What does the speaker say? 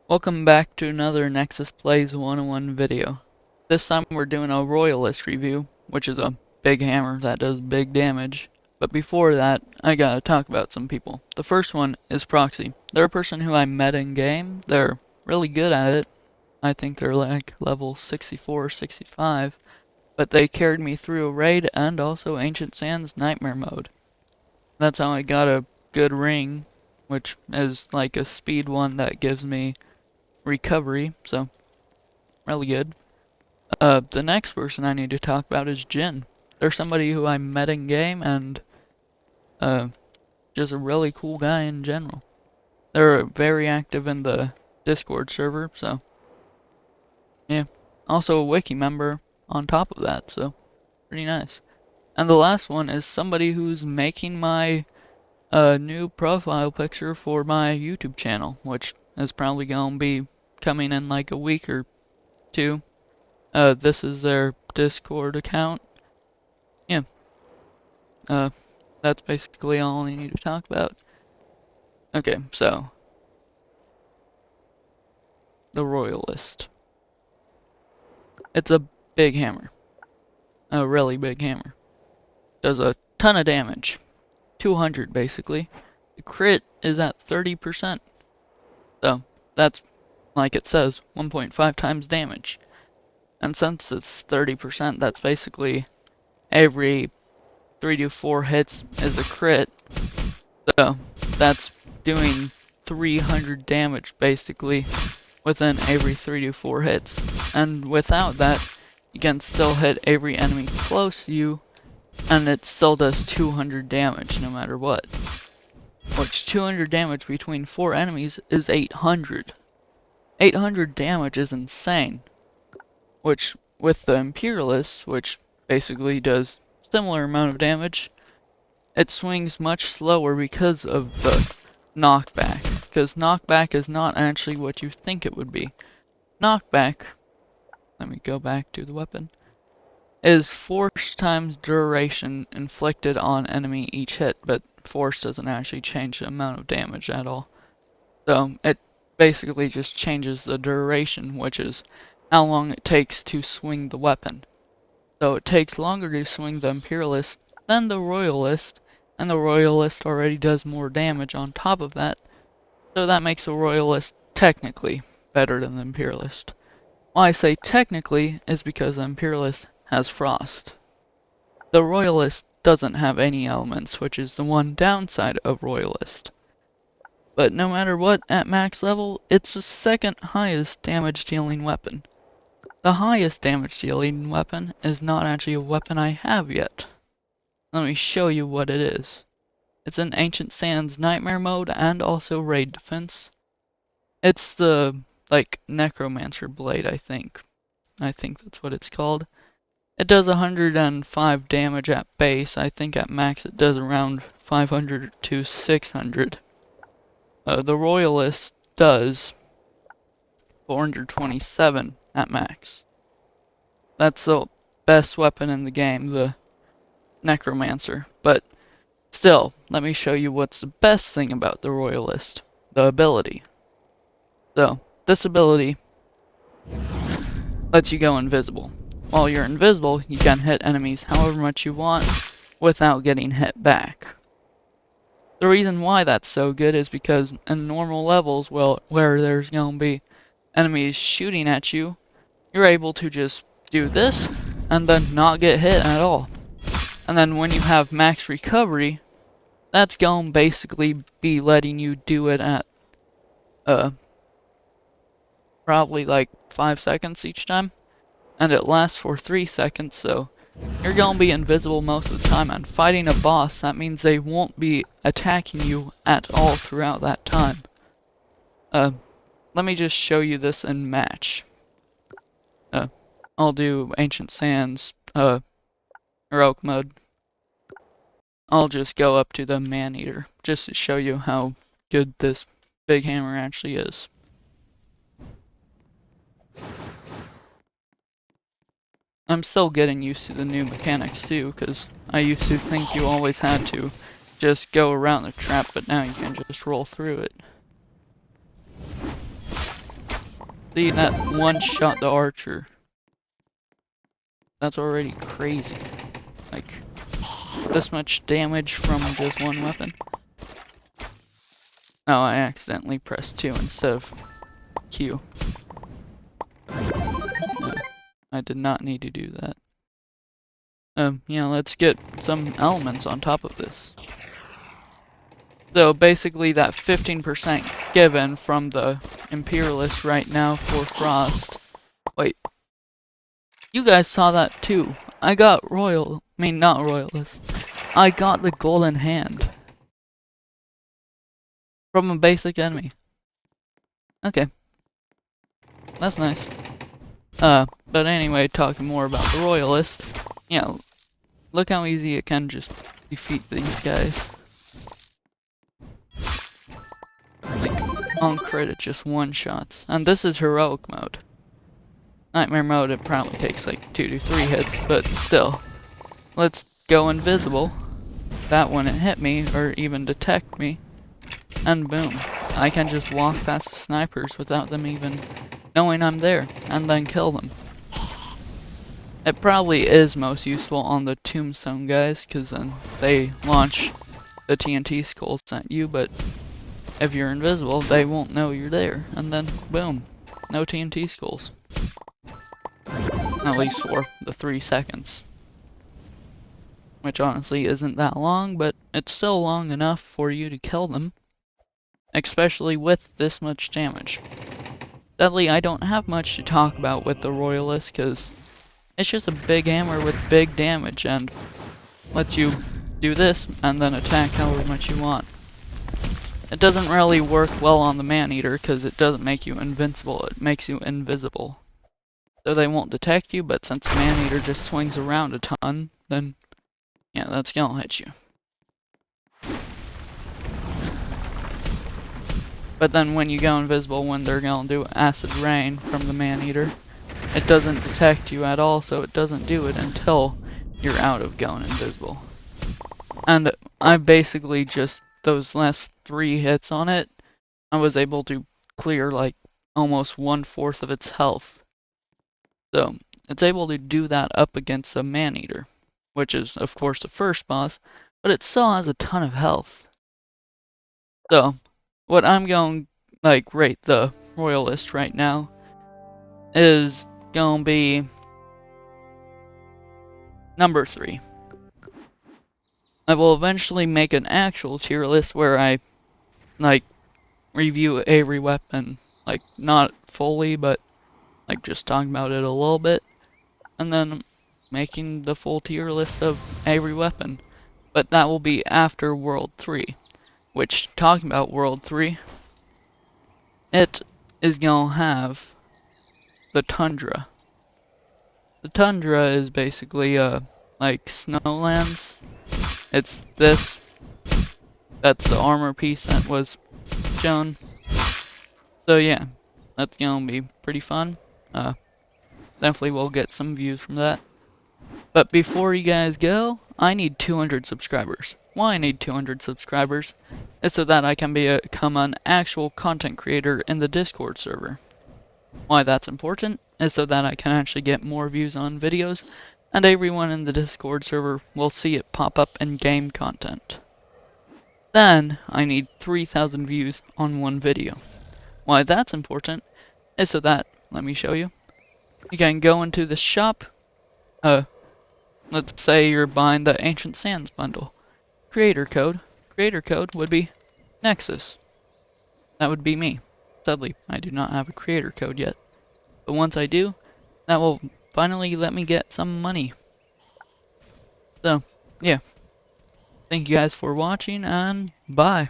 Welcome back to another Nexus Plays 101 video. This time we're doing a Royalist review, which is a big hammer that does big damage. But before that, I gotta talk about some people. The first one is Proxy. They're a person who I met in game. They're really good at it. I think they're like level 64 or 65. But they carried me through a raid and also Ancient Sands Nightmare mode. That's how I got a good ring, which is like a speed one that gives me recovery, so really good. The next person I need to talk about is Jin. They're somebody who I met in game and uh, just a really cool guy in general. They're very active in the Discord server, so yeah. Also a wiki member on top of that, so pretty nice. And the last one is somebody who's making my new profile picture for my YouTube channel, which is probably gonna be coming in like a week or two. This is their Discord account. Yeah, uh, that's basically all I need to talk about. Okay, so, the Royalist. It's a big hammer. A really big hammer. Does a ton of damage. 200 basically. The crit is at 30%. So, that's, like it says, 1.5 times damage. And since it's 30%, that's basically every 3 to 4 hits is a crit. So, that's doing 300 damage basically within every 3 to 4 hits. And without that, you can still hit every enemy close to you, and it still does 200 damage no matter what. Which 200 damage between 4 enemies is 800. 800 damage is insane. Which, with the Imperialist, which basically does similar amount of damage, it swings much slower because of the knockback. Because knockback is not actually what you think it would be. Knockback, let me go back to the weapon, is force times duration inflicted on enemy each hit, but force doesn't actually change the amount of damage at all. So it basically just changes the duration, which is how long it takes to swing the weapon. So it takes longer to swing the Imperialist than the Royalist, and the Royalist already does more damage on top of that, so that makes the Royalist technically better than the Imperialist. Why I say technically is because the Imperialist has Frost. The Royalist doesn't have any elements, which is the one downside of Royalist. But no matter what, at max level, it's the second highest damage dealing weapon. The highest damage dealing weapon is not actually a weapon I have yet. Let me show you what it is. It's in Ancient Sands Nightmare mode and also Raid Defense. It's the, like, Necromancer Blade, I think. I think that's what it's called. It does 105 damage at base. I think at max it does around 500 to 600. The Royalist does 427 at max. That's the best weapon in the game, the Necromancer. But still, let me show you what's the best thing about the Royalist. The ability. So, this ability lets you go invisible. While you're invisible, you can hit enemies however much you want without getting hit back. The reason why that's so good is because in normal levels, well, where there's going to be enemies shooting at you, you're able to just do this and then not get hit at all. And then when you have max recovery, that's going to basically be letting you do it at probably like 5 seconds each time. And it lasts for 3 seconds, so you're gonna be invisible most of the time. And fighting a boss, that means they won't be attacking you at all throughout that time. Let me just show you this in match. I'll do Ancient Sands, heroic mode. I'll just go up to the Man-Eater, just to show you how good this big hammer actually is. I'm still getting used to the new mechanics too, because I used to think you always had to just go around the trap, but now you can just roll through it. See, that one shot the archer. That's already crazy. Like, this much damage from just one weapon. Oh, I accidentally pressed 2 instead of Q. No, I did not need to do that. Yeah, let's get some elements on top of this. So basically that 15% given from the Imperialist right now for Frost. Wait. You guys saw that too. I got not Royalist. I got the golden hand. From a basic enemy. Okay. That's nice. But anyway, talking more about the Royalist. Yeah, look how easy it can just defeat these guys. Like, on crit it just one-shots. And this is heroic mode. Nightmare mode, it probably takes like 2 to 3 hits, but still. Let's go invisible. That wouldn't hit me, or even detect me. And boom. I can just walk past the snipers without them even knowing I'm there, and then kill them. It probably is most useful on the tombstone guys, because then they launch the TNT skulls at you, but if you're invisible, they won't know you're there, and then boom, no TNT skulls. At least for the 3 seconds. Which honestly isn't that long, but it's still long enough for you to kill them. Especially with this much damage. Sadly, I don't have much to talk about with the Royalist, because it's just a big hammer with big damage, and lets you do this, and then attack however much you want. It doesn't really work well on the Man-Eater, because it doesn't make you invincible, it makes you invisible. So they won't detect you, but since the Man-Eater just swings around a ton, then yeah, that's gonna hit you. But then when you go invisible, when they're gonna do acid rain from the Man-Eater, it doesn't detect you at all, so it doesn't do it until you're out of going invisible. And I basically just, those last 3 hits on it, I was able to clear like almost 1/4 of its health. So it's able to do that up against a Man-Eater, which is of course the first boss, but it still has a ton of health. So what I'm going like rate the Royalist right now is gonna be number 3. I will eventually make an actual tier list where I like review every weapon, like not fully, but like just talking about it a little bit, and then making the full tier list of every weapon. But that will be after World 3, which, talking about World 3, it is gonna have the Tundra. The Tundra is basically like snowlands. It's this, that's the armor piece that was shown. So yeah, that's gonna be pretty fun. Definitely will get some views from that. But before you guys go, I need 200 subscribers. Why I need 200 subscribers is so that I can become an actual content creator in the Discord server. Why that's important is so that I can actually get more views on videos, and everyone in the Discord server will see it pop up in game content. Then, I need 3,000 views on one video. Why that's important is so that, let me show you, you can go into the shop, let's say you're buying the Ancient Sands bundle. Creator code would be Nexus. That would be me. Sadly, I do not have a creator code yet. But once I do, that will finally let me get some money. So, yeah. Thank you guys for watching, and bye.